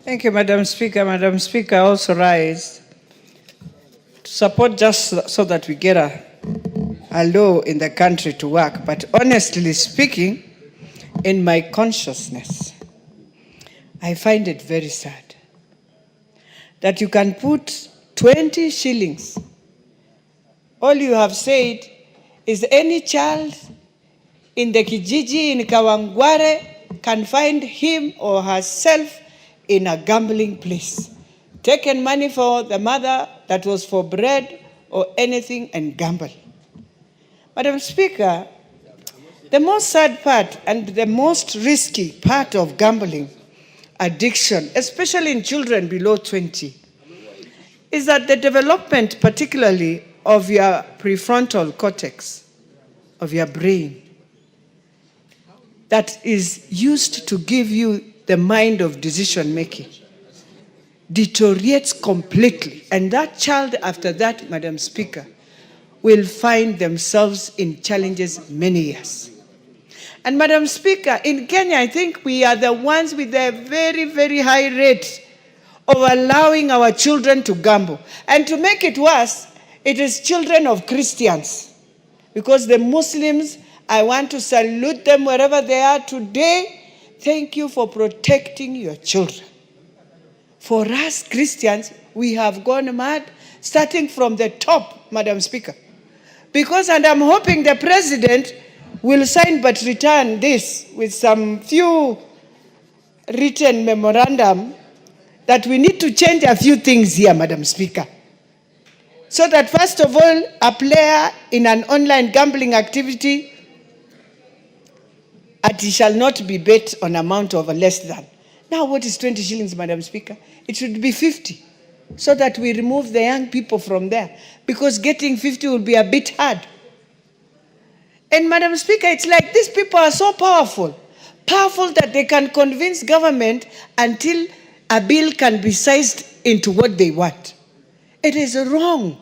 Thank you, Madam Speaker. Madam Speaker, I also rise to support just so that we get a law in the country to work. But honestly speaking, in my consciousness, I find it very sad that you can put 20 shillings. All you have said is any child in the Kijiji, in Kawangware, can find him or herself in a gambling place, taken money for the mother that was for bread or anything and gamble. Madam Speaker, the most sad part and the most risky part of gambling addiction, especially in children below 20, is that the development, particularly of your prefrontal cortex, of your brain, that is used to give you the mind of decision making, deteriorates completely. And that child after that, Madam Speaker, will find themselves in challenges many years. And Madam Speaker, in Kenya, I think we are the ones with a very, very high rate of allowing our children to gamble. And to make it worse, it is children of Christians. Because the Muslims, I want to salute them wherever they are today. Thank you for protecting your children. For us Christians, we have gone mad, starting from the top, Madam Speaker. Because, and I'm hoping the President will sign but return this with some few written memorandum that we need to change a few things here, Madam Speaker. So that first of all, a player in an online gambling activity, it shall not be bet on amount of less than. Now what is 20 shillings, Madam Speaker? It should be 50, so that we remove the young people from there, because getting 50 will be a bit hard. And Madam Speaker, it's like these people are so powerful that they can convince government until a bill can be sized into what they want. It is wrong.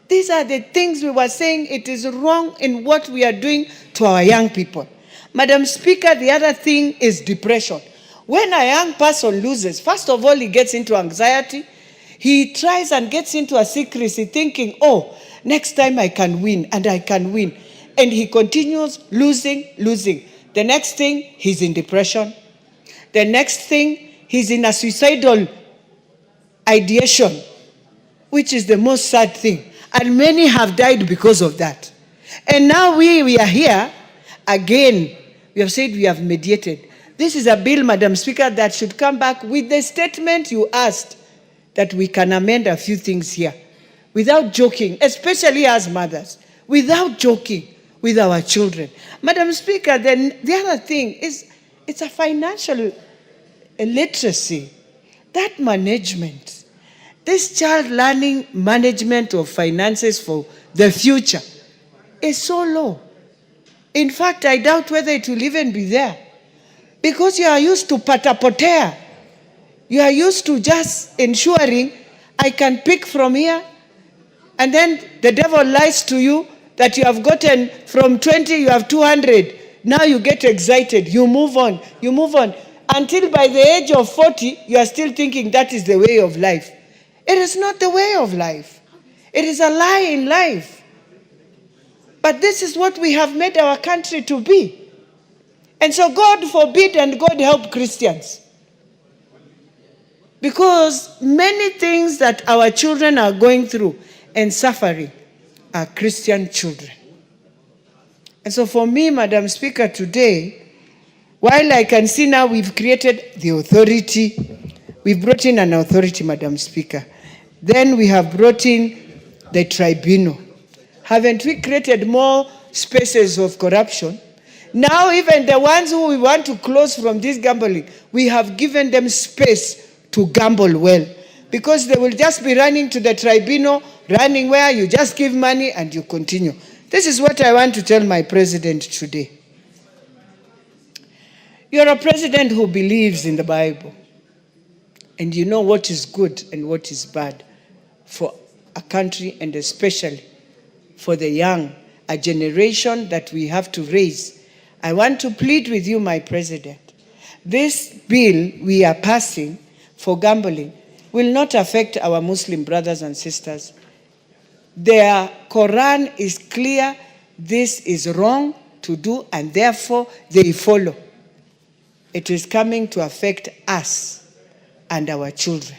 These are the things we were saying. It is wrong in what we are doing to our young people. Madam Speaker, the other thing is depression. When a young person loses, first of all, he gets into anxiety. He tries and gets into a secrecy thinking, oh, next time I can win and I can win. And he continues losing. The next thing, he's in depression. The next thing, he's in a suicidal ideation, which is the most sad thing. And many have died because of that. And now we are here again. We have said we have mediated. This is a bill, Madam Speaker, that should come back with the statement you asked, that we can amend a few things here without joking, especially as mothers, without joking with our children. Madam Speaker, then the other thing is it's a financial literacy. That management, this child learning management of finances for the future is so low. In fact, I doubt whether it will even be there. Because you are used to patapotea. You are used to just ensuring I can pick from here. And then the devil lies to you that you have gotten from 20, you have 200. Now you get excited. You move on. Until by the age of 40, you are still thinking that is the way of life. It is not the way of life. It is a lie in life. But this is what we have made our country to be. And so God forbid and God help Christians. Because many things that our children are going through and suffering are Christian children. And so for me, Madam Speaker, today, while I can see now we've created the authority, we've brought in an authority, Madam Speaker. Then we have brought in the tribunal. Haven't we created more spaces of corruption? Now even the ones who we want to close from this gambling, we have given them space to gamble well. Because they will just be running to the tribunal, running where you just give money and you continue. This is what I want to tell my president today. You're a president who believes in the Bible. And you know what is good and what is bad for a country, and especially for the young, a generation that we have to raise. I want to plead with you, my president. This bill we are passing for gambling will not affect our Muslim brothers and sisters. Their Quran is clear, this is wrong to do, and therefore they follow. It is coming to affect us and our children.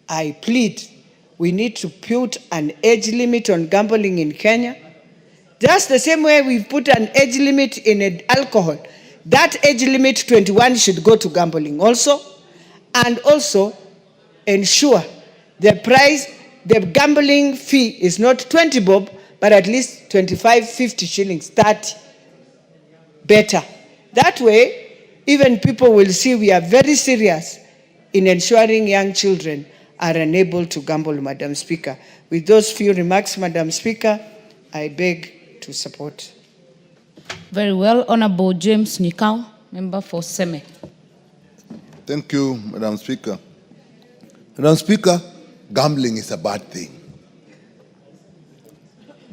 I plead, we need to put an age limit on gambling in Kenya. Just the same way we've put an age limit in alcohol. That age limit, 21, should go to gambling also. And also ensure the gambling fee is not 20 bob, but at least 25, 50 shillings, 30. Better. That way, even people will see we are very serious in ensuring young children are unable to gamble, Madam Speaker. With those few remarks, Madam Speaker, I beg to support. Very well. Honorable James Nikau, member for Seme. Thank you, Madam Speaker. Madam Speaker, gambling is a bad thing.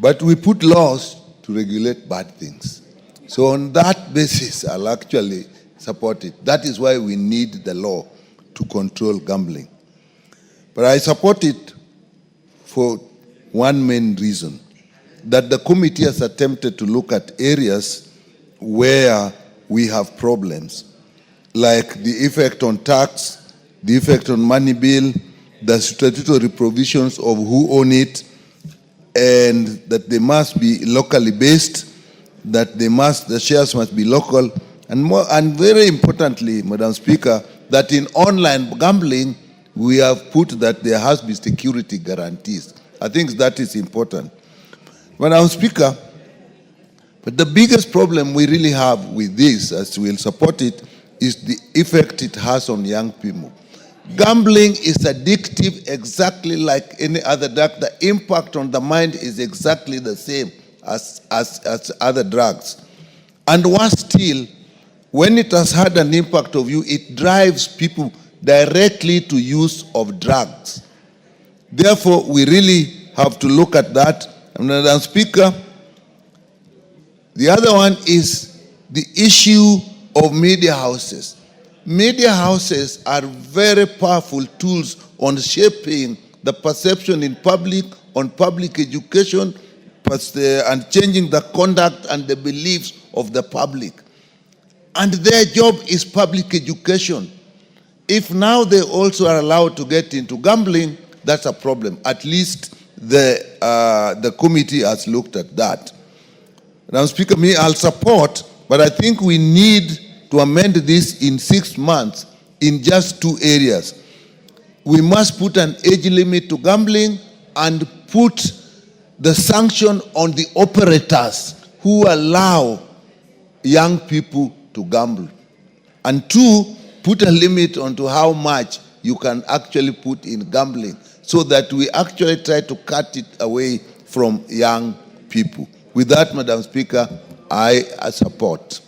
But we put laws to regulate bad things. So on that basis, I'll actually support it. That is why we need the law to control gambling. But I support it for one main reason, that the committee has attempted to look at areas where we have problems, like the effect on tax, the effect on money bill, the statutory provisions of who own it, and that they must be locally based, that the shares must be local, and very importantly, Madam Speaker, that in online gambling, we have put that there has to be security guarantees. I think that is important. Madam Speaker, but the biggest problem we really have with this, as we'll support it, is the effect it has on young people. Gambling is addictive exactly like any other drug. The impact on the mind is exactly the same as other drugs. And worse still, when it has had an impact on you, it drives people directly to use of drugs. Therefore, we really have to look at that. And Madam Speaker, the other one is the issue of media houses. Media houses are very powerful tools on shaping the perception in public, on public education, and changing the conduct and the beliefs of the public. And their job is public education. If now they also are allowed to get into gambling, that's a problem. At least the committee has looked at that. Now, Speaker, I'll support, but I think we need to amend this in 6 months in just 2 areas. We must put an age limit to gambling and put the sanction on the operators who allow young people to gamble. And 2, put a limit onto how much you can actually put in gambling so that we actually try to cut it away from young people. With that, Madam Speaker, I support.